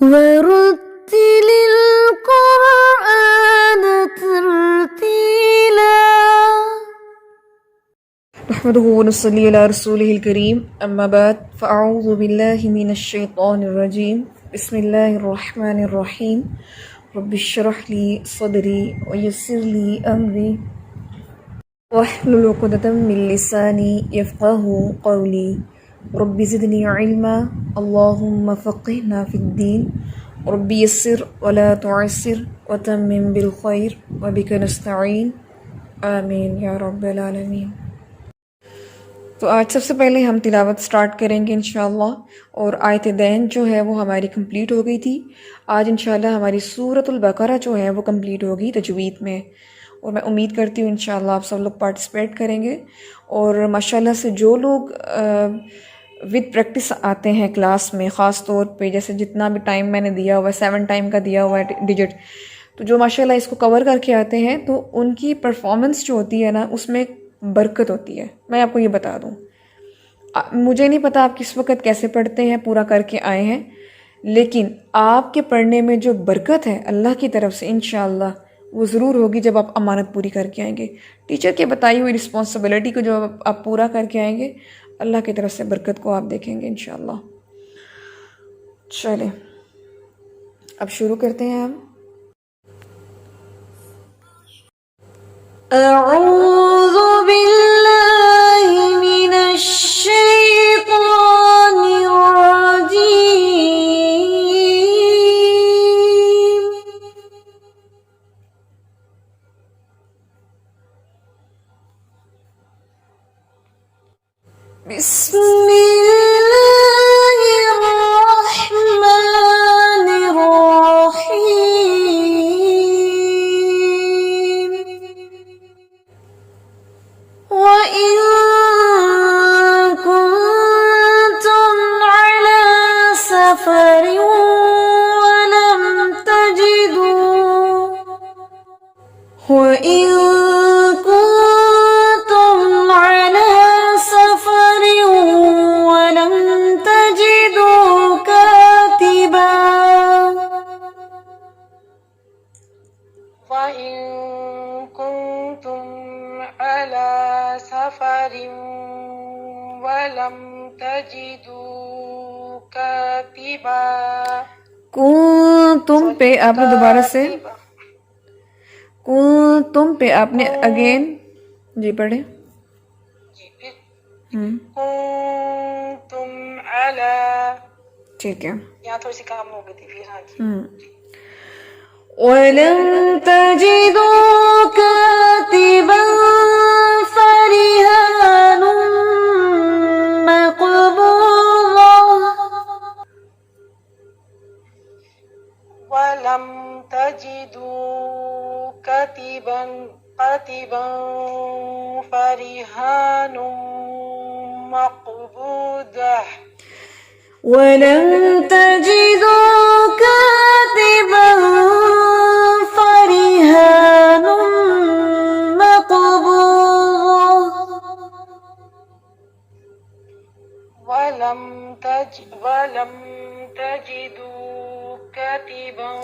ورتل القرآن ترتيلا نحمده ونصلي على رسوله الكريم أما بعد فأعوذ بالله من الشيطان الرجيم بسم الله الرحمن الرحيم رب اشرح لي صدري ويسر لي أمري واحلل عقدة من لساني يفقهوا قولي رب زدني علما اللهم فقهنا في الدين رب يسر ولا تعسر وتمم بالخير وبك نستعين آمین یا رب العالمین۔ تو آج سب سے پہلے ہم تلاوت سٹارٹ کریں گے انشاءاللہ، اور آیت دین جو ہے وہ ہماری کمپلیٹ ہو گئی تھی۔ آج انشاءاللہ ہماری سورۃ البقرہ جو ہے وہ کمپلیٹ ہوگی تجوید میں، اور میں امید کرتی ہوں انشاءاللہ آپ سب لوگ پارٹیسپیٹ کریں گے، اور ماشاءاللہ سے جو لوگ ود پریکٹس آتے ہیں کلاس میں، خاص طور پہ جیسے جتنا بھی ٹائم میں نے دیا ہوا ہے 7 ٹائم کا دیا ہوا ہے ڈیجٹ، تو جو ماشاءاللہ اس کو کور کر کے آتے ہیں تو ان کی پرفارمنس جو ہوتی ہے نا اس میں برکت ہوتی ہے۔ میں آپ کو یہ بتا دوں، مجھے نہیں پتا آپ کس وقت کیسے پڑھتے ہیں، پورا کر کے آئے ہیں، لیکن آپ کے پڑھنے میں جو برکت ہے اللہ کی طرف سے انشاءاللہ وہ ضرور ہوگی جب آپ امانت پوری کر کے آئیں گے۔ ٹیچر کے بتائی ہوئی رسپانسبلٹی کو جو آپ پورا کر کے آئیں گے، اللہ کی طرف سے برکت کو آپ دیکھیں گے انشاءاللہ۔ چلیں اب شروع کرتے ہیں ہم۔ اعوذ باللہ من الشیطان الرجیم بسم اللہ الرحمن الرحیم وَإِن كُنتُمْ عَلَى سَفَرٍ وَلَمْ تَجِدُوا كَاتِبًا وَإِن كُنتُمْ عَلَى سَفَرٍ وَلَمْ تَجِدُوا كَاتِبًا تم پہ آپ نے دوبارہ سے تم پہ آپ نے اگین جی پڑھیں۔ كُنتُمْ عَلَى ٹھیک ہے، یہاں تھوڑی سی کام ہو گئی تھی پھر ہاں جی۔ وَلَن تَجِدُوا كَاتِبًا فَرِهَانٌ مَقْبُوضًا وَلَمْ تَجِدُوا كَاتِبًا فَرِهَانٌ مَقْبُوضًا وَلَن تَجِدُوا كَاتِبًا فَرِهَانٌ مَقْبُوضًا وَلَمْ تَجِدُوا كَاتِبًا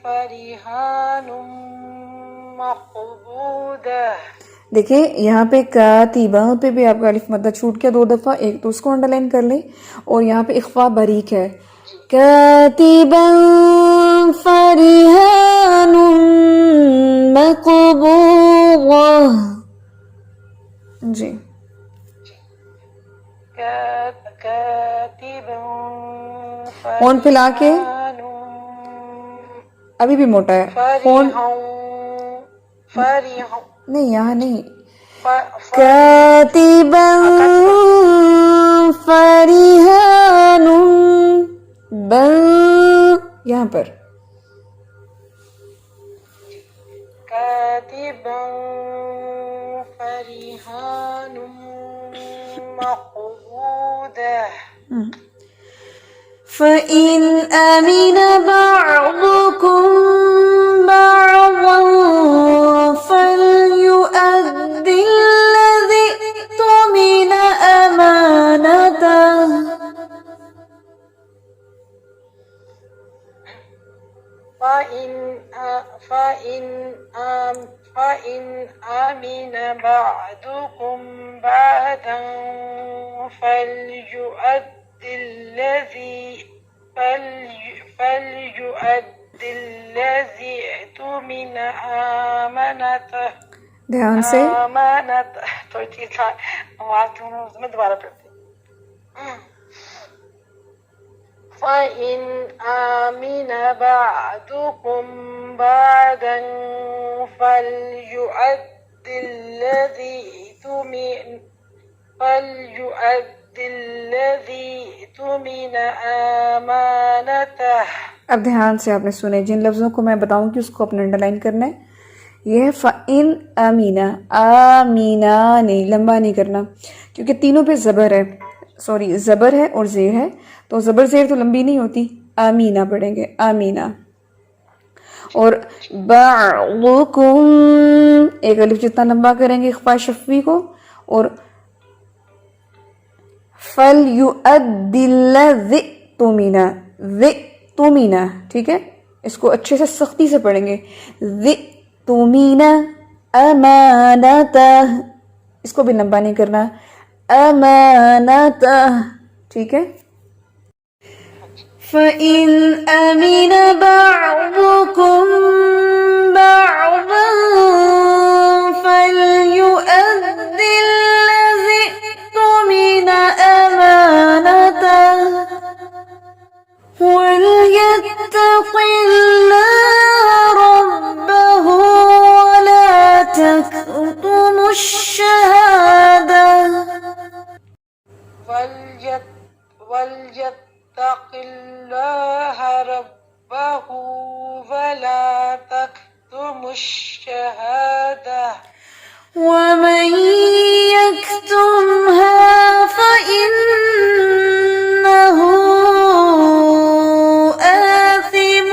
فَرِهَانٌ مَقْبُوضًا۔ دیکھیں یہاں پہ کاتبہ پہ بھی آپ کا الف مدہ چھوٹ گیا 2 دفعہ، ایک تو اس کو انڈرلائن کر لیں، اور یہاں پہ اخفاء باریک ہے، کاتبا فرحان مقبوضا جی ہون پھیلا کے ابھی بھی موٹا ہے ہون نہیں، یہاں نہیں، کاتبا فرحان یہاں پر كَاتِبًا فَرِهَانٌ مَقْبُوضًا فَإِنْ أَمِنَ بَعْضُكُمْ بَعْضًا فَلْيُؤَدِّ فإن آمن بعضكم بعضا فليؤد الذي اؤتمن أمانته دھیان سے تو ٹھیک ہے میں دوبارہ پڑھتی ہوں. فإن آمن بعضكم بعضا فليؤد الذي اؤتمن أمانته. اب دھیان سے آپ نے سنے، جن لفظوں کو میں بتاؤں گی اس کو اپنے انڈر لائن کرنا ہے. یہ ہے فَإِنْ آمِنَا، آمِنَا نہیں، لمبا نہیں کرنا کیونکہ تینوں پہ زبر ہے، زبر ہے اور زیر ہے، تو زبر زیر تو لمبی نہیں ہوتی. آمینہ پڑھیں گے، آمینہ. اور بعضکم ایک الف جتنا لمبا کریں گے اخفاء شفوی کو. اور فَلْيُؤَدِّ الَّذِي اؤْتُمِنَ، ٹھیک ہے، اس کو اچھے سے سختی سے پڑھیں گے. اؤْتُمِنَ أَمَانَتَهُ، اس کو بھی لمبا نہیں کرنا. أَمَانَتَهُ، ٹھیک ہے. فَإِنْ أَمِنَ بَعْضُكُمْ بَعْضًا فَلْيُؤَدِّ الَّذِي اؤْتُمِنَ أَمَانَتَهُ وَلْيَتَّقِ اللَّهَ رَبَّهُ وَلَا تَكْتُمُوا الشَّهَادَةَ. وليتق الله ربه ولا تكتم الشهادة وَمَن يَكْتُمْهَا فَإِنَّهُ آثِمٌ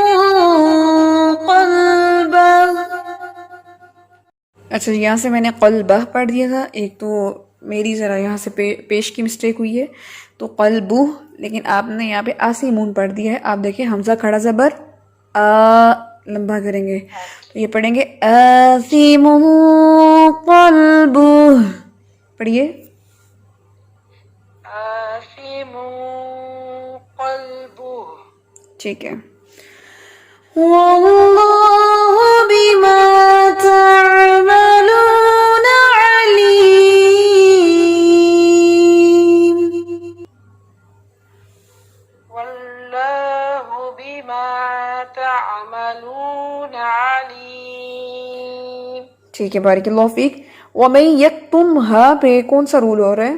قَلْبَهُ. اچھا یہاں سے میں نے قلبہ پڑھ دیا تھا، ایک تو میری ذرا یہاں سے پیش کی مسٹیک ہوئی ہے، تو قلبہ، لیکن آپ نے یہاں پہ آسیمون پڑھ دیا ہے. آپ دیکھیں حمزہ کھڑا زبر آ لمبا کریں گے، تو یہ پڑھیں گے آسیمون قلبہ. پڑھیے. آثم قلبه. ٹھیک ہے. واللہ بما تعملون علیم. والله بما تعملون عليم. ٹھیک ہے، بارک اللہ فیک. وَمَن یکتمھا پہ کون سا رول ہو رہا ہے؟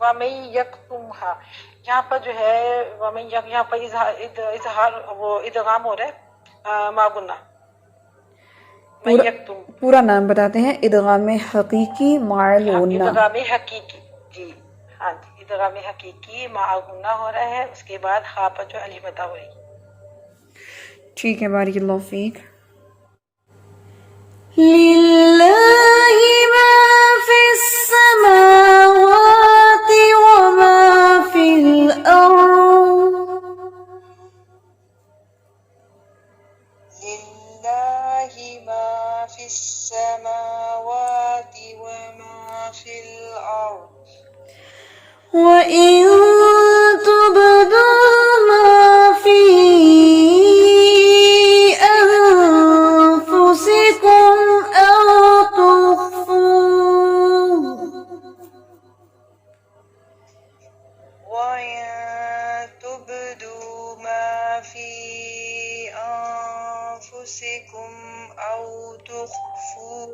ومن یکتمھا، یہاں پر جو ہے یہاں پر اظہار وہ ادغام ہو رہا ہے ما گنہ. پورا نام بتاتے ہیں، ادغام حقیقی مع الغنہ. ادغام حقیقی، جی ہاں جی، ادغام حقیقی مع غنہ ہو رہا ہے، اس کے بعد ہاں پر جو الف ادا ہو رہی ہے. ٹھیک ہے، بارک اللہ فیک. للہ ما فی السماوات وما فی الارض. للہ ما فی السماوات وما فی الارض وَإِن تُبْدُوا مَا فِي أَنفُسِكُمْ أَوْ تُخْفُوهُ وَإِن تُبْدُوا مَا فِي أَنفُسِكُمْ أَوْ تُخْفُوهُ.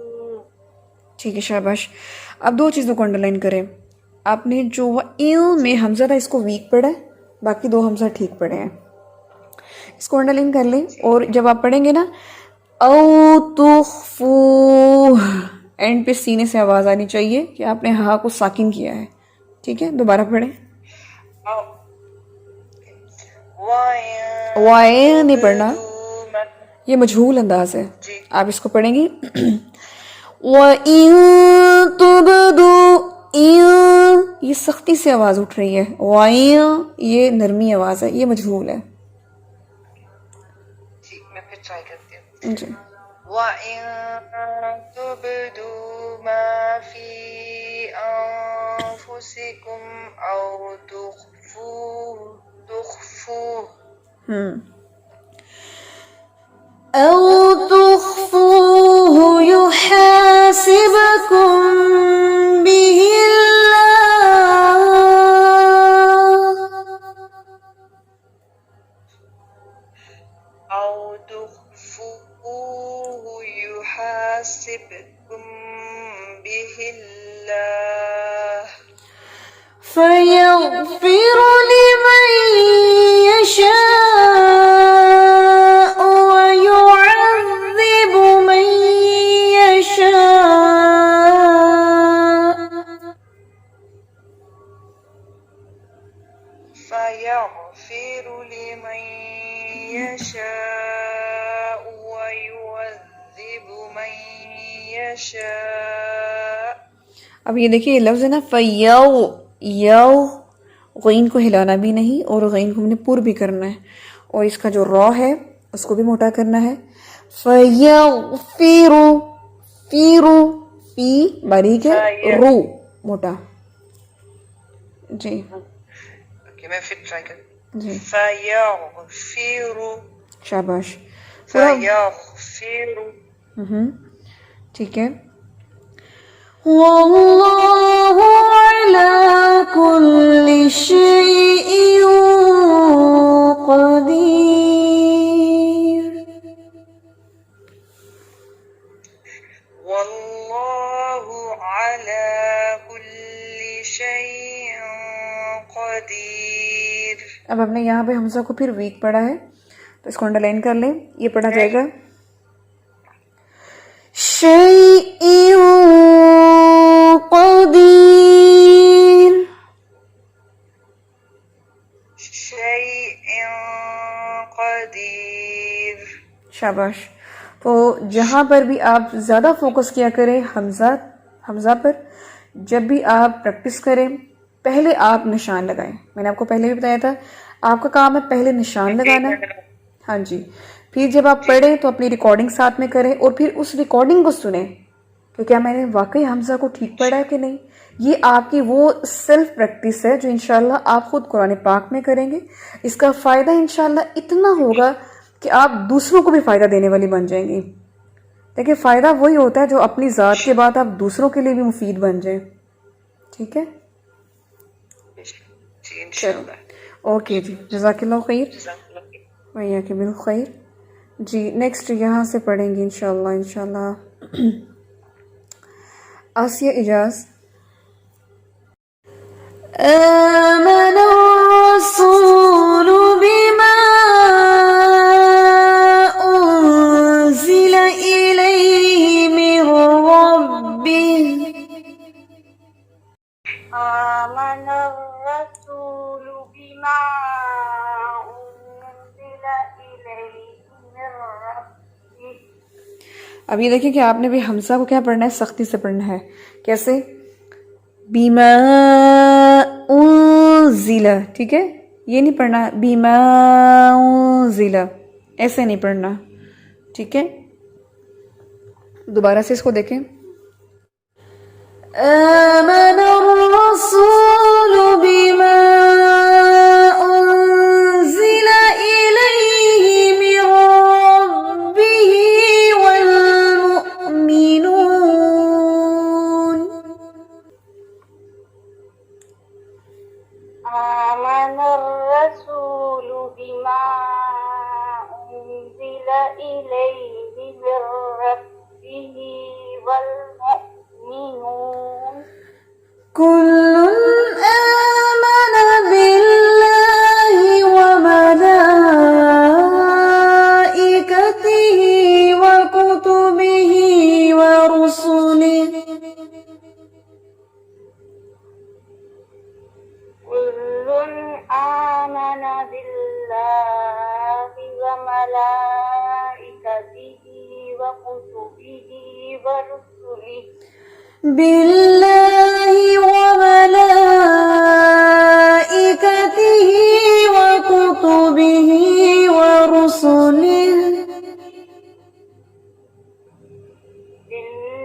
ٹھیک ہے، شاباش. اب دو چیزوں کو انڈر لائن کریں. آپ نے جو وَإِن میں حمزہ تھا اس کو ویک پڑھا ہے، باقی دو حمزہ ٹھیک پڑھے ہیں. اس کو انڈر لائن کر لیں، اور جب آپ پڑھیں گے نا او تخفوہ، اینڈ پہ سینے سے آواز آنی چاہیے کہ آپ نے ہاں کو ساکن کیا ہے. ٹھیک ہے، دوبارہ پڑھیں. وَإِن نہیں پڑھنا، یہ مجہول انداز ہے، آپ اس کو پڑھیں گی. وَإِن تُبْدُوا، یہ سختی سے آواز اٹھ رہی ہے. وَإِن یہ نرمی آواز ہے، یہ مجہول ہے. میں پھر ٹرائی کرتی ہوں. جی. وَإِن تُبْدُوا مَا فِي أَنفُسِكُمْ أَوْ تُخْفُوهُ أَوْ تُخْفُوهُ يُحَاسِبْكُم بِهِ أَوْ تُخْفُوهُ يُحَاسِبْكُم بِهِ اللَّهُ فَيَغْفِرُ لِمَن يَشَاءُ وَيُعَذِّبُ مَن يَشَاءُ. فَيَغْفِرُ لِمَن يَشَاءُ وَيُعَذِّبُ مَن يَشَاءُ. اب یہ دیکھیے یہ لفظ ہے نا فیو، یو، غین کو ہلانا بھی نہیں اور غین کو ہم نے پر بھی کرنا ہے، اور اس کا جو را ہے اس کو بھی موٹا کرنا ہے. فیغفرو، فیرو، فی باریک ہے، رو موٹا. جی اوکے میں پھر ٹرائی کرتی ہوں. جی فَيَغْفِرُ، شاباش. فَيَغْفِرُ. ٹھیک ہے. واللہ علی کل شیء قدیر. واللہ علی کل شیء قدیر. اب ہم نے یہاں پہ حمزہ کو پھر ویک پڑھا ہے تو اس کو انڈر لائن کر لیں. یہ پڑھا جائے گا شیء قدیر. شیء قدیر. شاباش. تو جہاں پر بھی آپ زیادہ فوکس کیا کریں حمزہ پر، جب بھی آپ پریکٹس کریں پہلے آپ نشان لگائیں. میں نے آپ کو پہلے بھی بتایا تھا آپ کا کام ہے پہلے نشان لگانا. ہاں جی. پھر جب آپ پڑھیں تو اپنی ریکارڈنگ ساتھ میں کریں اور پھر اس ریکارڈنگ کو سنیں کہ کیا میں نے واقعی حمزہ کو ٹھیک پڑھا ہے کہ نہیں. یہ آپ کی وہ سیلف پریکٹس ہے جو انشاءاللہ آپ خود قرآن پاک میں کریں گے. اس کا فائدہ انشاءاللہ اتنا ہوگا کہ آپ دوسروں کو بھی فائدہ دینے والی بن جائیں گی. دیکھیں فائدہ وہی ہوتا ہے جو اپنی ذات کے بعد آپ دوسروں کے لیے بھی مفید بن جائیں. ٹھیک ہے. جی انشاءاللہ. اوکے جی. جزاک اللہ خیر. ویاک بالخیر. جی نیکسٹ یہاں سے پڑھیں گے انشاءاللہ آسیہ اجاز. آمن الرسول بما انزل الیہ من ربہ. آمن الرسول بما انزل الیہ من ربہ. اب یہ دیکھیں کہ آپ نے بھی حمزہ کو کیا پڑھنا ہے، سختی سے پڑھنا ہے. کیسے؟ بیما انزل. ٹھیک ہے. یہ نہیں پڑھنا بیما انزل، ایسے نہیں پڑھنا. ٹھیک ہے. دوبارہ سے اس کو دیکھیں. آمن الرسول بما انزل الیہ من ربہ والمؤمنون. آمن الرسول بما انزل الیہ من ربہ والمؤمنون. كل آمن بالله وملائكته وكتبه ورسله. كل آمن بالله وملائكته وكتبه ورسله. بالله وملائكته وكتبه ورسله.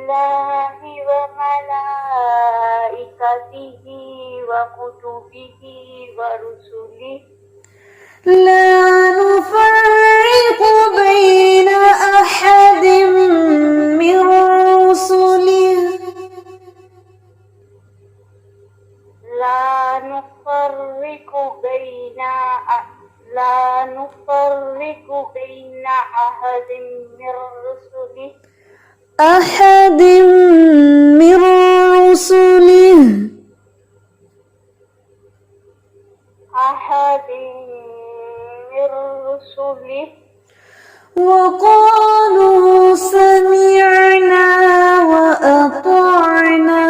بالله وملائكته وكتبه ورسله لا نفرق بين أحد من رسله لا نفرق بين أحد من رسله أحد من رسله وقالوا سمعنا وأطعنا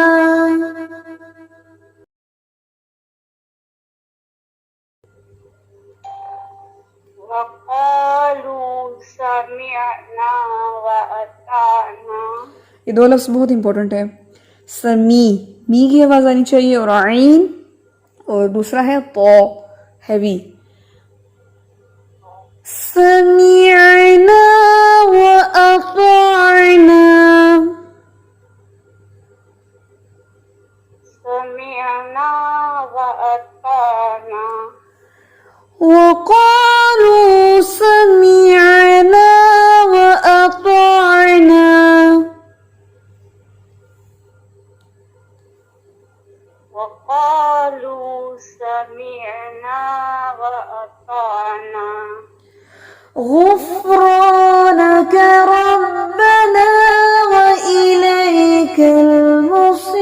وقالوا سمعنا وأطعنا. یہ دو لفظ بہت امپورٹنٹ ہے. سمی، می کی آواز آنی چاہیے، اور عین، اور دوسرا ہے تو، ہیوی. سمعنا وأطعنا سمعنا وأطعنا. وقالوا سمعنا وأطعنا وقالوا سمعنا وأطعنا. غفرانك ربنا وإليك المصير.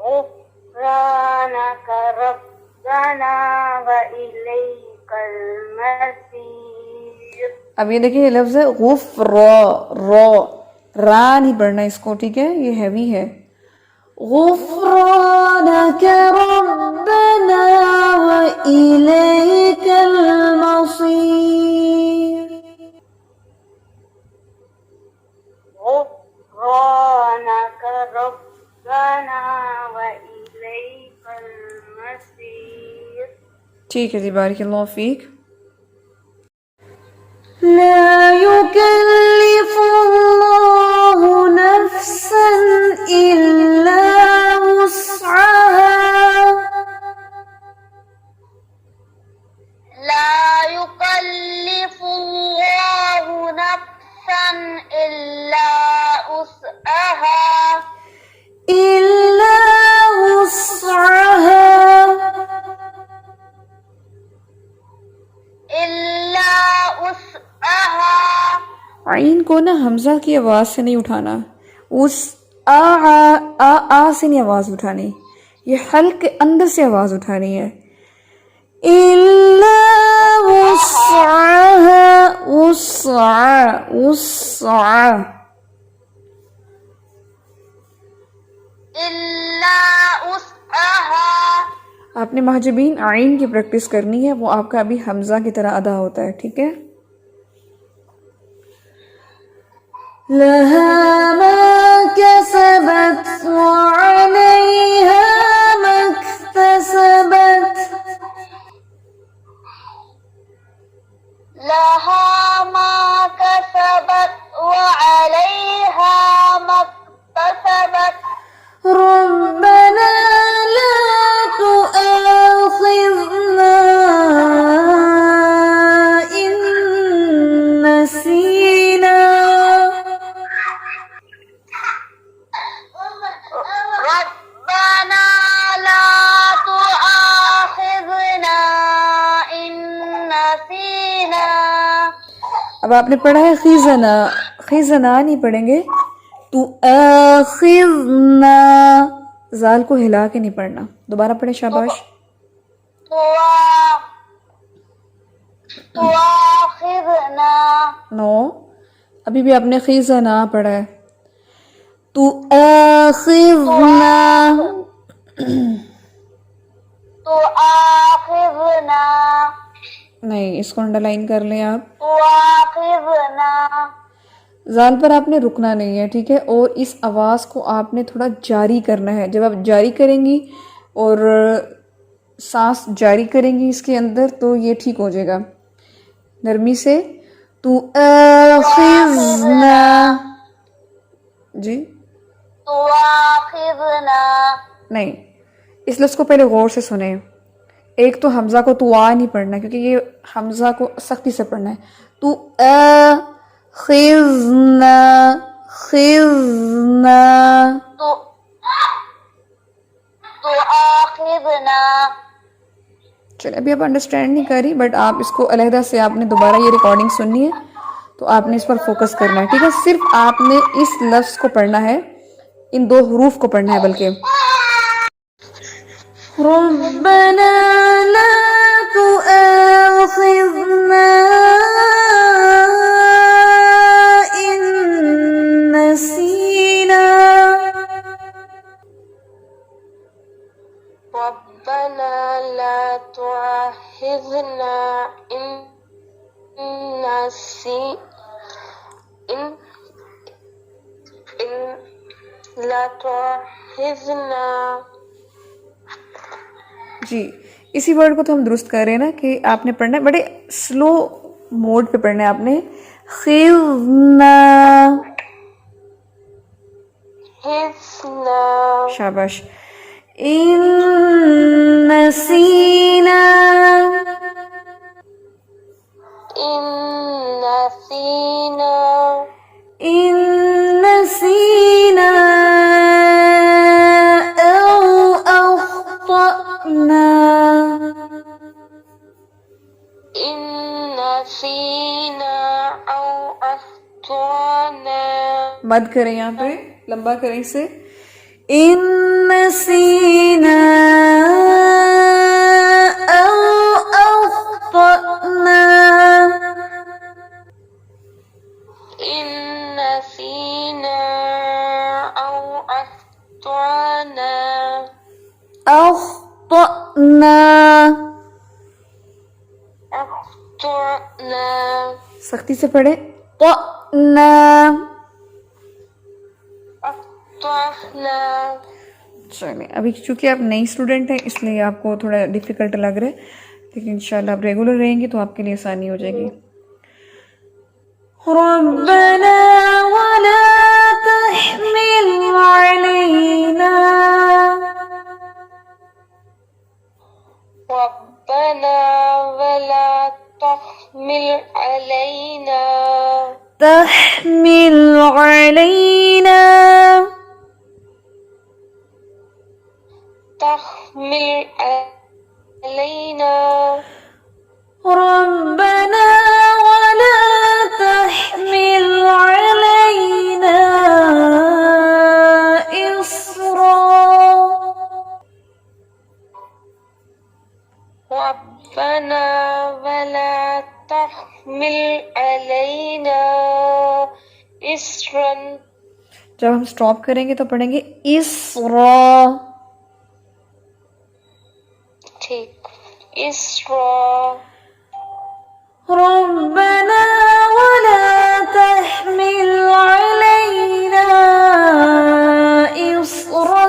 غفرانك ربنا وإليك المصير. اب یہ دیکھیں، یہ لفظ ہے غفرا، را نہیں پڑھنا اس کو، ٹھیک ہے، یہ ہیوی ہے. غفرانك ربنا وإليك المصير. غفرانك ربنا وإليك المصير. ٹھیک ہے جی، بارک اللہ فیک. لا يكلف الله نفسا إلا وسعها. لا يكلف الله نفسا إلا وسعها. إلا وسعها. إلا وسعها. عین کو نا حمزہ کی آواز سے نہیں اٹھانا، اس آ سے نہیں آواز اٹھانی، یہ حلق کے اندر سے آواز اٹھانی ہے. إلا وسعها. وسعها. إلا وسعها. آپ نے محجبین عین کی پریکٹس کرنی ہے، وہ آپ کا ابھی حمزہ کی طرح ادا ہوتا ہے، ٹھیک ہے. لها ما كسبت وعليها ما اكتسبت. لها ما كسبت وعليها ما اكتسبت. ربنا لا تؤاخذنا إن نسينا. ربنا لا تؤاخذنا إن نسينا. اب آپ نے پڑھا ہے خیزنا، خیزنا نہیں پڑھیں گے، تو آخذنا، زال کو ہلا کے نہیں پڑھنا. دوبارہ پڑھیں، شاباش. تؤاخذنا. نو، ابھی بھی آپ نے خیزنا پڑھا ہے. تو آخذنا. تؤاخذنا. نہیں، اس کو انڈر لائن کر لیں آپ. تؤاخذنا. زال پر آپ نے رکنا نہیں ہے، ٹھیک ہے، اور اس آواز کو آپ نے تھوڑا جاری کرنا ہے. جب آپ جاری کریں گی اور سانس جاری کریں گی اس کے اندر تو یہ ٹھیک ہو جائے گا. نرمی سے. تؤاخذنا. جی تواخذنا. نہیں، اس لفظ کو پہلے غور سے سنیں. ایک تو حمزہ کو توا نہیں پڑھنا ہے کیونکہ یہ حمزہ کو سختی سے پڑھنا ہے. تؤاخذنا خذنا. تواخذنا. چلے ابھی آپ انڈرسٹینڈ نہیں کر رہی، بٹ آپ اس کو علیحدہ سے آپ نے دوبارہ یہ ریکارڈنگ سننی ہے تو آپ نے اس پر فوکس کرنا ہے، ٹھیک ہے؟ صرف آپ نے اس لفظ کو پڑھنا ہے، ان دو حروف کو پڑھنا ہے. بلکہ ربنا لا تؤاخذنا إن نسينا. ربنا لا تؤاخذنا إن لا تؤاخذنا. جی اسی ورڈ کو تو ہم درست کر رہے ہیں نا کہ آپ نے پڑھنا ہے بڑے سلو موڈ پہ پڑھنا ہے آپ نے. خذنا. حفظنا. شاباش. إن نسينا. إن نسينا. إن نسينا أو أخطأنا. إن نسينا أو أخطأنا. مد کریں یہاں پہ، لمبا کریں اسے. إن نسينا أو أخطأنا. إن نسينا أو أخطأنا. أخطأنا. أخطأنا. سختی سے پڑھیں. طأنا. أخطأنا. چلیں ابھی چونکہ آپ نئی اسٹوڈنٹ ہیں اس لیے آپ کو تھوڑا ڈیفیکلٹ لگ رہا ہے، لیکن انشاءاللہ آپ ریگولر رہیں گے تو آپ کے لیے آسانی ہو جائے گی. ربنا ولا تحمل علينا. ربنا ولا تحمل علينا. تحمل علينا. تحمل علينا. ربنا ولا تحمل علينا إصرا. ربنا ولا تحمل علينا إصرا. جب ہم سٹاپ کریں گے تو پڑھیں گے اسرا. ٹھیک. إصرا. ربنا ولا تحمل علينا إصرا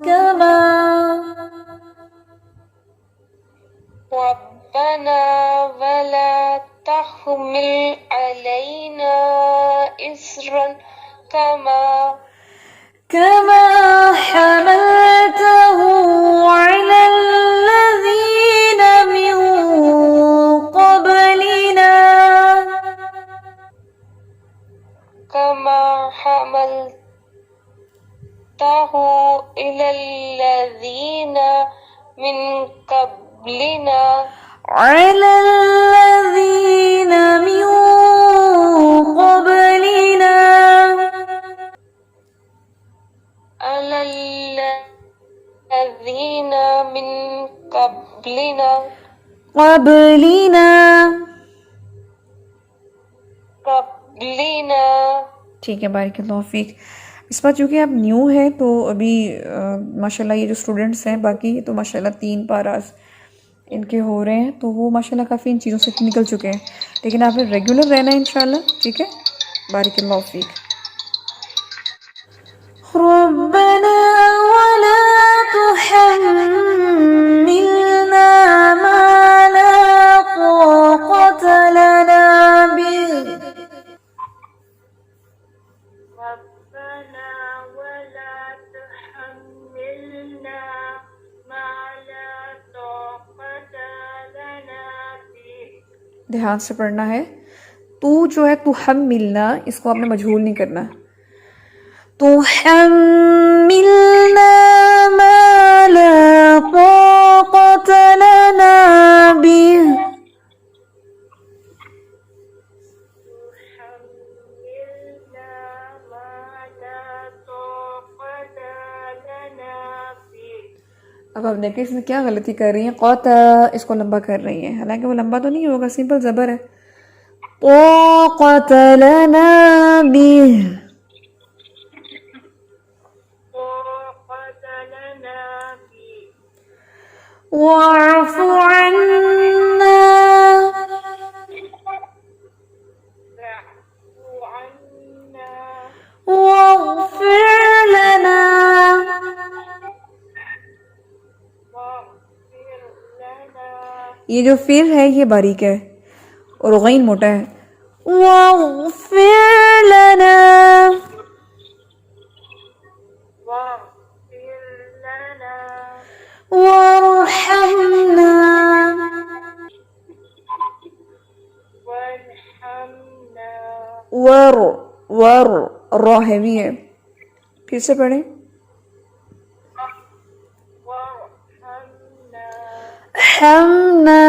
كما ربنا ولا تحمل علينا إصرا كما حملته على الذين من قبلنا. كما حملته إلى الذين من قبلنا. على الذين من قبلنا. على الذين من قبلنا. قبلنا. ٹھیک ہے، بارک اللہ فیک. اس بار چونکہ آپ نیو ہیں تو ابھی ماشاءاللہ یہ جو اسٹوڈنٹس ہیں باقی تو ماشاءاللہ 3 پاراز ان کے ہو رہے ہیں تو وہ ماشاءاللہ کافی ان چیزوں سے نکل چکے ہیں، لیکن آپ نے ریگولر رہنا ہے انشاءاللہ. ٹھیک ہے، بارک اللہ فیک. ربنا ولا تحملنا ما لا طاقة دھیان سے پڑھنا ہے. تو جو ہے تو ہم ملنا، اس کو آپ نے مجہول نہیں کرنا. تو ہم ملنا ما لا طاقت لنا به. اب آپ دیکھیں اس میں کیا غلطی کر رہی ہیں، قوتا اس کو لمبا کر رہی ہیں، حالانکہ وہ لمبا تو نہیں ہوگا، سمپل زبر ہے. طاقت لنا به. واعف عنا واغفر لنا. یہ جو فر ہے یہ باریک ہے اور غین موٹا ہے. واغفر لنا وارحمنا. ور را ہیوی ہے، پھر سے پڑھیں. حمنا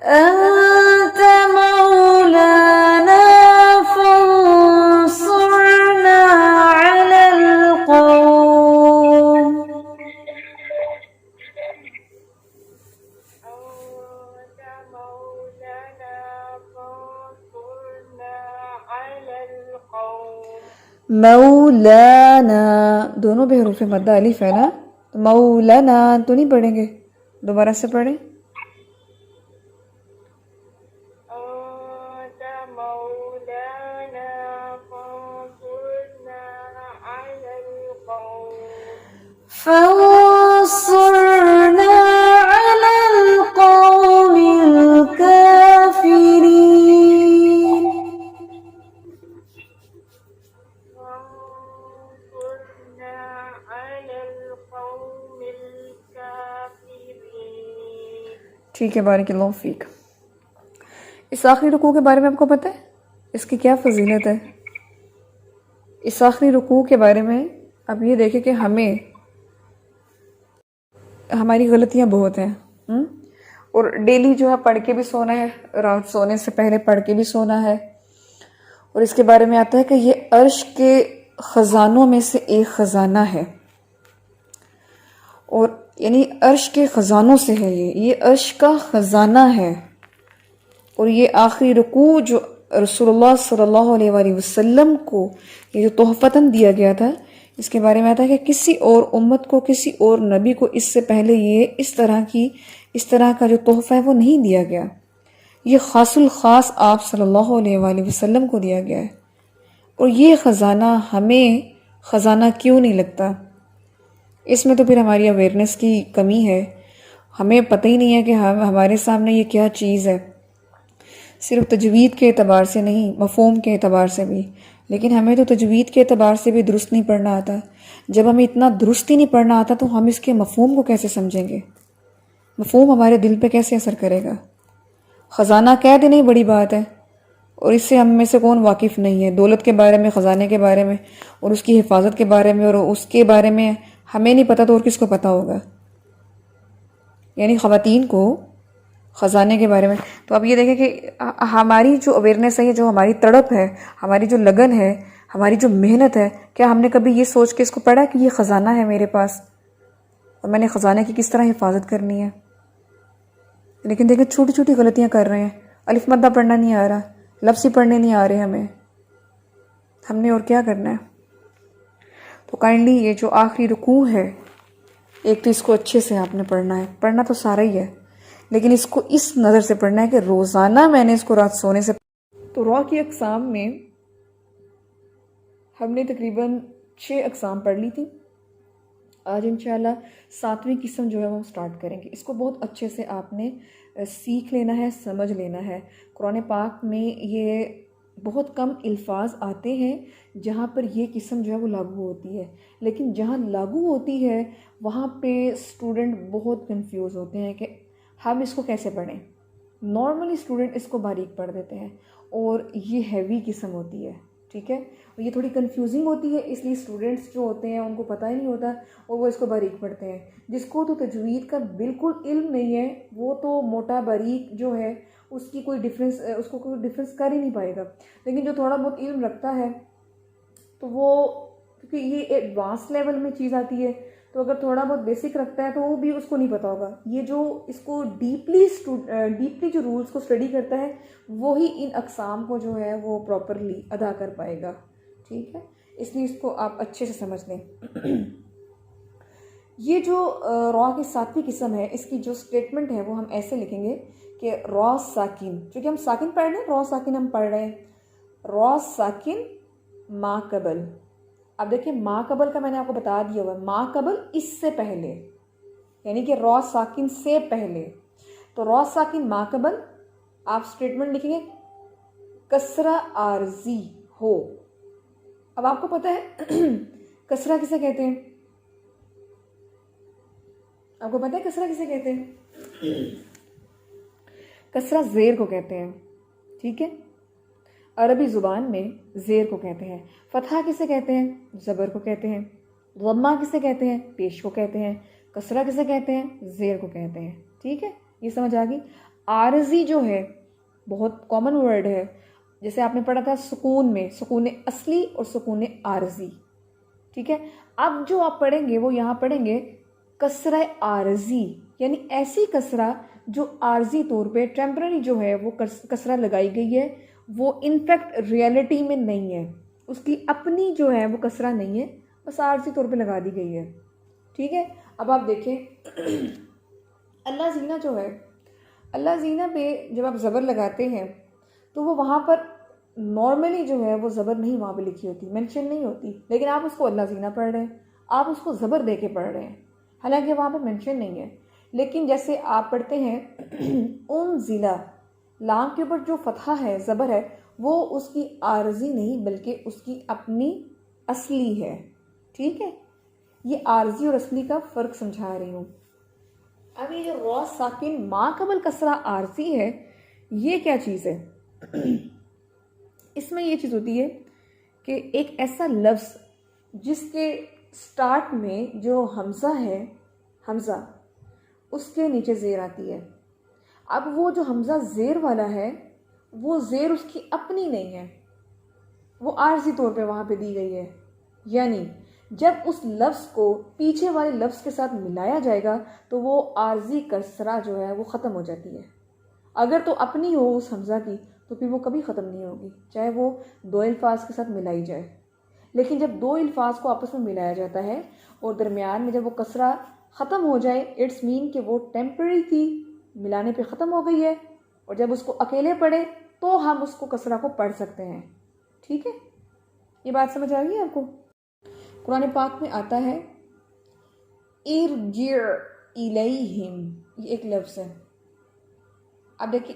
أنت مولانا فانصرنا على القوم. مولانا دونوں بے حروف مد الف ہے نا، تو مولانا تو نہیں پڑھیں گے، دوبارہ سے پڑھیں. فانصرنا على القوم الكافرين. ٹھیک ہے، بارک اللہ فیک. اس آخری رکوع کے بارے میں آپ کو پتہ ہے اس کی کیا فضیلت ہے؟ اس آخری رکوع کے بارے میں آپ یہ دیکھیں کہ ہماری غلطیاں بہت ہیں، اور ڈیلی جو ہے پڑھ کے بھی سونا ہے، رات سونے سے پہلے پڑھ کے بھی سونا ہے. اور اس کے بارے میں آتا ہے کہ یہ عرش کے خزانوں میں سے ایک خزانہ ہے، اور یعنی عرش کے خزانوں سے ہے، یہ عرش کا خزانہ ہے. اور یہ آخری رکوع جو رسول اللہ صلی اللہ علیہ وآلہ وسلم کو یہ جو تحفتاً دیا گیا تھا، اس کے بارے میں آتا ہے کہ کسی اور امت کو، کسی اور نبی کو اس سے پہلے یہ اس طرح کا جو تحفہ ہے وہ نہیں دیا گیا. یہ خاص الخاص آپ صلی اللہ علیہ وآلہ وسلم کو دیا گیا ہے. اور یہ خزانہ ہمیں خزانہ کیوں نہیں لگتا؟ اس میں تو پھر ہماری اویئرنیس کی کمی ہے، ہمیں پتہ ہی نہیں ہے کہ ہمارے سامنے یہ کیا چیز ہے. صرف تجوید کے اعتبار سے نہیں، مفہوم کے اعتبار سے بھی. لیکن ہمیں تو تجوید کے اعتبار سے بھی درست نہیں پڑھنا آتا. جب ہمیں اتنا درست ہی نہیں پڑھنا آتا تو ہم اس کے مفہوم کو کیسے سمجھیں گے؟ مفہوم ہمارے دل پہ کیسے اثر کرے گا؟ خزانہ کہہ دینا ہی بڑی بات ہے، اور اس سے ہم میں سے کون واقف نہیں ہے؟ دولت کے بارے میں، خزانے کے بارے میں، اور اس کی حفاظت کے بارے میں، اور اس کے بارے میں ہمیں نہیں پتہ تو اور کس کو پتہ ہوگا؟ یعنی خواتین کو خزانے کے بارے میں. تو اب یہ دیکھیں کہ ہماری جو اویئرنیس ہے، جو ہماری تڑپ ہے، ہماری جو لگن ہے، ہماری جو محنت ہے، کیا ہم نے کبھی یہ سوچ کے اس کو پڑھا کہ یہ خزانہ ہے میرے پاس اور میں نے خزانے کی کس طرح حفاظت کرنی ہے؟ لیکن دیکھیں چھوٹی چھوٹی غلطیاں کر رہے ہیں. الف مدہ پڑھنا نہیں آ رہا، لفظ ہی پڑھنے نہیں آ رہے ہم نے اور کیا کرنا ہے؟ تو کائنڈلی یہ جو آخری رکوع ہے، ایک تو اس کو اچھے سے آپ نے پڑھنا ہے، پڑھنا تو سارا ہی ہے، لیکن اس کو اس نظر سے پڑھنا ہے کہ روزانہ میں نے اس کو رات سونے سے. تو را کی اقسام میں ہم نے تقریباً 6 اقسام پڑھ لی تھی. آج انشاءاللہ 7ویں قسم جو ہے وہ سٹارٹ کریں گے. اس کو بہت اچھے سے آپ نے سیکھ لینا ہے، سمجھ لینا ہے. قرآن پاک میں یہ بہت کم الفاظ آتے ہیں جہاں پر یہ قسم جو ہے وہ لاگو ہوتی ہے، لیکن جہاں لاگو ہوتی ہے وہاں پہ اسٹوڈنٹ بہت کنفیوز ہوتے ہیں کہ ہم اس کو کیسے پڑھیں۔ نارملی اسٹوڈنٹ اس کو باریک پڑھ دیتے ہیں اور یہ ہیوی قسم ہوتی ہے، ٹھیک ہے، اور یہ تھوڑی کنفیوزنگ ہوتی ہے، اس لیے اسٹوڈنٹس جو ہوتے ہیں ان کو پتہ ہی نہیں ہوتا اور وہ اس کو باریک پڑھتے ہیں۔ جس کو تو تجوید کا بالکل علم نہیں ہے وہ تو موٹا باریک جو ہے اس کی کوئی ڈفرینس، اس کو کوئی ڈفرینس کر ہی نہیں پائے گا، لیکن جو تھوڑا بہت علم رکھتا ہے تو وہ، کیونکہ یہ ایڈوانس لیول میں چیز آتی ہے تو اگر تھوڑا بہت بیسک رکھتا ہے تو وہ بھی اس کو نہیں پتا ہوگا۔ یہ جو اس کو ڈیپلی جو رولز کو اسٹڈی کرتا ہے وہی ان اقسام کو جو ہے وہ پراپرلی ادا کر پائے گا، ٹھیک ہے، اس لیے اس کو آپ اچھے سے سمجھ لیں۔ یہ جو را کی 7ویں قسم ہے اس کی جو اسٹیٹمنٹ ہے وہ ہم ایسے لکھیں گے کہ را ساکن، چونکہ ہم ساکن پڑھ رہے ہیں، را ساکن ہم پڑھ رہے ہیں، را ساکن ما قبل۔ اب دیکھیں ما قبل کا میں نے آپ کو بتا دیا ہوا ہے، ما قبل اس سے پہلے، یعنی کہ را ساکن سے پہلے، تو را ساکن ما قبل آپ اسٹیٹمنٹ لکھیں گے کسرہ عارضی ہو۔ اب آپ کو پتہ ہے کسرہ کسے کہتے ہیں؟ آپ کو پتہ ہے کسرہ کسے کہتے ہیں؟ کسرہ زیر کو کہتے ہیں، ٹھیک ہے، عربی زبان میں زیر کو کہتے ہیں۔ فتحہ کسے کہتے ہیں؟ زبر کو کہتے ہیں۔ ضمہ کسے کہتے ہیں؟ پیش کو کہتے ہیں۔ کسرہ کسے کہتے ہیں؟ زیر کو کہتے ہیں، ٹھیک ہے، یہ سمجھ آ گئی۔ عارضی جو ہے بہت کامن ورڈ ہے، جیسے آپ نے پڑھا تھا سکون میں، سکون اصلی اور سکون عارضی، ٹھیک ہے۔ اب جو آپ پڑھیں گے وہ یہاں پڑھیں گے کسرہ عارضی، یعنی ایسی کسرہ جو عارضی طور پہ ٹیمپرری جو ہے وہ کسرہ لگائی گئی ہے، وہ انفیکٹ ریئلٹی میں نہیں ہے، اس کی اپنی جو ہے وہ کسرہ نہیں ہے، بس عارضی طور پہ لگا دی گئی ہے، ٹھیک ہے۔ اب آپ دیکھیں اللہ زینہ جو ہے، اللہ زینہ پہ جب آپ زبر لگاتے ہیں تو وہ وہاں پر نارملی جو ہے وہ زبر نہیں وہاں پہ لکھی ہوتی، مینشن نہیں ہوتی، لیکن آپ اس کو اللہ زینہ پڑھ رہے ہیں، آپ اس کو زبر دے کے پڑھ رہے ہیں، حالانکہ وہاں پہ مینشن نہیں ہے۔ لیکن جیسے آپ پڑھتے ہیں انزلہ، لام کے اوپر جو فتحہ ہے، زبر ہے، وہ اس کی عارضی نہیں بلکہ اس کی اپنی اصلی ہے، ٹھیک ہے۔ یہ عارضی اور اصلی کا فرق سمجھا رہی ہوں۔ اب یہ جو را ساکن ما قبل کسرہ عارضی ہے، یہ کیا چیز ہے؟ اس میں یہ چیز ہوتی ہے کہ ایک ایسا لفظ جس کے سٹارٹ میں جو حمزہ ہے، حمزہ اس کے نیچے زیر آتی ہے۔ اب وہ جو حمزہ زیر والا ہے وہ زیر اس کی اپنی نہیں ہے، وہ عارضی طور پہ وہاں پہ دی گئی ہے، یعنی جب اس لفظ کو پیچھے والے لفظ کے ساتھ ملایا جائے گا تو وہ عارضی کسرہ جو ہے وہ ختم ہو جاتی ہے۔ اگر تو اپنی ہو اس حمزہ کی تو پھر وہ کبھی ختم نہیں ہوگی، چاہے وہ دو الفاظ کے ساتھ ملائی جائے۔ لیکن جب دو الفاظ کو آپس میں ملایا جاتا ہے اور درمیان میں جب وہ کسرہ ختم ہو جائے، اٹس مین کہ وہ ٹیمپرری تھی، ملانے پہ ختم ہو گئی ہے، اور جب اس کو اکیلے پڑھے تو ہم اس کو کسرہ کو پڑھ سکتے ہیں، ٹھیک ہے۔ یہ بات سمجھ آ گئی آپ کو؟ قرآن پاک میں آتا ہے ارجع الیہم، یہ ایک لفظ ہے۔ اب دیکھیں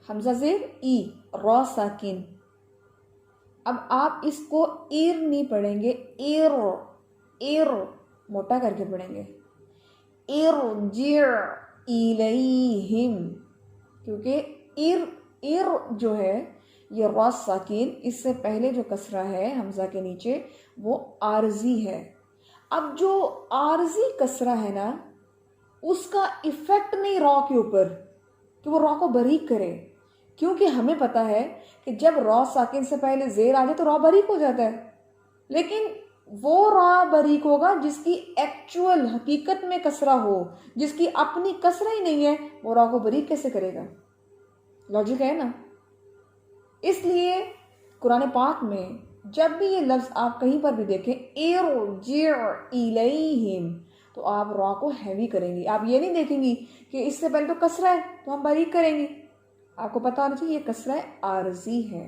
حمزہ زیر ای، را ساکن، اب آپ اس کو نہیں پڑھیں گے، موٹا کر کے پڑھیں گے، ارجع الیہم، کیونکہ جو ہے یہ را ساکن، اس سے پہلے جو کسرہ ہے حمزہ کے نیچے وہ عارضی ہے۔ اب جو عارضی کسرہ ہے نا اس کا ایفیکٹ نہیں را کے اوپر کہ وہ را کو باریک کرے، کیونکہ ہمیں پتہ ہے کہ جب را ساکن سے پہلے زیر آ جائے تو را باریک ہو جاتا ہے، لیکن وہ را باریک ہوگا جس کی ایکچول حقیقت میں کسرہ ہو، جس کی اپنی کسرہ ہی نہیں ہے، وہ را کو باریک کیسے کرے گا؟ لاجک ہے نا۔ اس لیے قرآن پاک میں جب بھی یہ لفظ آپ کہیں پر بھی دیکھیں ارجع الیہم تو آپ را کو ہیوی کریں گی، آپ یہ نہیں دیکھیں گی کہ اس سے پہلے تو کسرہ ہے تو ہم باریک کریں گی۔ آپ کو پتہ ہونا چاہیے یہ کسرہ عارضی ہے،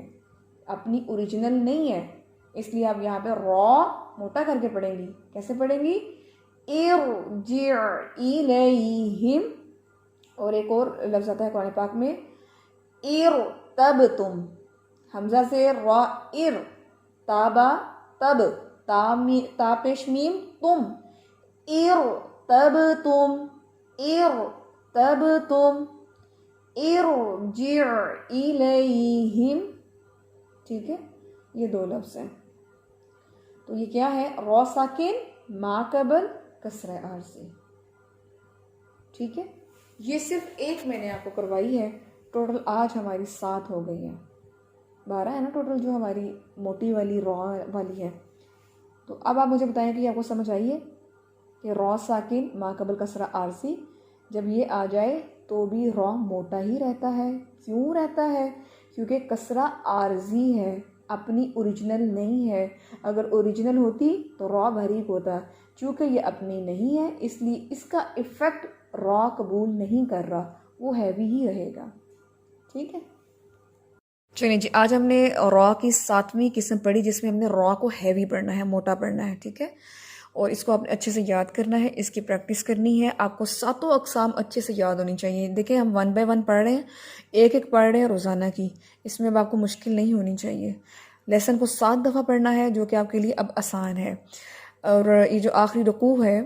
اپنی اوریجنل نہیں ہے، اس لیے آپ یہاں پہ را موٹا کر کے پڑھیں گی۔ کیسے پڑھیں گی؟ ارجع الیہم، اور ایک اور لفظ آتا ہے قرآن پاک میں ارتبتم، حمزہ سے را ار، تابا تب، تا پیش میم تم، ار تب تم، ار تب تم، ارجع الیہم، ٹھیک ہے، یہ دو لفظ ہیں. تو یہ کیا ہے؟ را ساکن ما قبل کسرہ عارضی. ٹھیک ہے، یہ صرف ایک میں نے آپ کو کروائی ہے. ٹوٹل آج ہماری 7 ہو گئی ہیں. 12 ہے نا ٹوٹل جو ہماری موٹی والی را والی ہے. تو اب آپ مجھے بتائیں کہ آپ کو سمجھ آئیے کہ را ساکن ما قبل کسرہ عارضی جب یہ آ جائے تو بھی را موٹا ہی رہتا ہے. کیوں رہتا ہے؟ کیونکہ کسرہ عارضی ہے، اپنی اوریجنل نہیں ہے. اگر اوریجنل ہوتی تو را بھریک ہوتا. چونکہ یہ اپنی نہیں ہے اس لیے اس کا ایفیکٹ را قبول نہیں کر رہا، وہ ہیوی ہی رہے گا. ٹھیک ہے، چلیں جی، آج ہم نے را کی 7ویں قسم پڑھی جس میں ہم نے را کو ہیوی پڑھنا ہے، موٹا پڑھنا ہے. ٹھیک ہے، اور اس کو آپ نے اچھے سے یاد کرنا ہے، اس کی پریکٹس کرنی ہے. آپ کو 7 اقسام اچھے سے یاد ہونی چاہیے. دیکھیں ہم 1 بائی 1 پڑھ رہے ہیں، ایک ایک پڑھ رہے ہیں روزانہ کی. اس میں اب آپ کو مشکل نہیں ہونی چاہیے. لیسن کو 7 دفعہ پڑھنا ہے جو کہ آپ کے لیے اب آسان ہے. اور یہ جو آخری رکوع ہے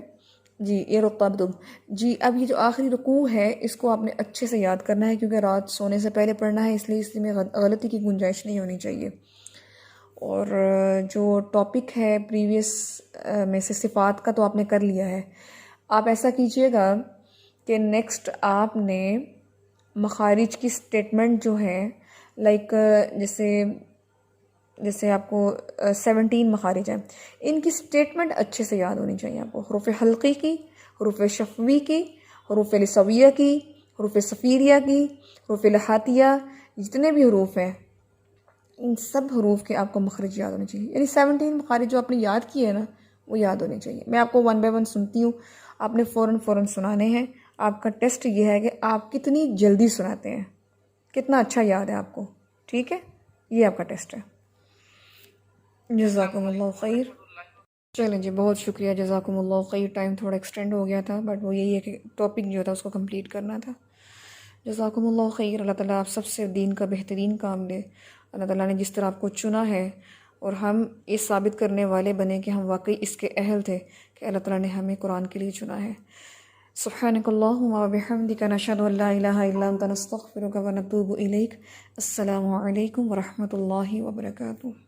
جی، یہ رتبتم جی، اب یہ جو آخری رکوع ہے اس کو آپ نے اچھے سے یاد کرنا ہے کیونکہ رات سونے سے پہلے پڑھنا ہے، اس لیے میں غلطی کی گنجائش نہیں ہونی چاہیے. اور جو ٹاپک ہے پریویس میں سے صفات کا تو آپ نے کر لیا ہے. آپ ایسا کیجئے گا کہ نیکسٹ آپ نے مخارج کی سٹیٹمنٹ جو ہے لائک جیسے آپ کو 17 مخارج ہیں، ان کی سٹیٹمنٹ اچھے سے یاد ہونی چاہیے آپ کو. حروف حلقی کی، حروف شفوی کی، حروف لسویہ کی، حروف صفیریہ کی، حروف لحاتیہ، جتنے بھی حروف ہیں ان سب حروف کے آپ کو مخرج یاد ہونے چاہیے. یعنی 17 مخارج جو آپ نے یاد کیے ہیں نا وہ یاد ہونے چاہیے. میں آپ کو 1 بائی 1 سنتی ہوں، آپ نے فوراً سنانے ہیں. آپ کا ٹیسٹ یہ ہے کہ آپ کتنی جلدی سناتے ہیں، کتنا اچھا یاد ہے آپ کو. ٹھیک ہے، یہ آپ کا ٹیسٹ ہے. جزاکم اللہ خیر. چلیں جی، بہت شکریہ، جزاکم اللہ خیر. ٹائم تھوڑا ایکسٹینڈ ہو گیا تھا بٹ وہ یہی ہے کہ ٹاپک جو تھا اس کو کمپلیٹ کرنا تھا. جزاکم اللہ خیر. اللہ تعالیٰ آپ سب سے دین کا بہترین کام دے. اللہ تعالیٰ نے جس طرح آپ کو چنا ہے اور ہم یہ ثابت کرنے والے بنے کہ ہم واقعی اس کے اہل تھے کہ اللہ تعالیٰ نے ہمیں قرآن کے لیے چنا ہے. سبحانک اللہم و بحمدک نشہد ان لا الہ الا انت نستغفرک و نتوب الیک. السلام علیکم ورحمۃ اللہ وبرکاتہ.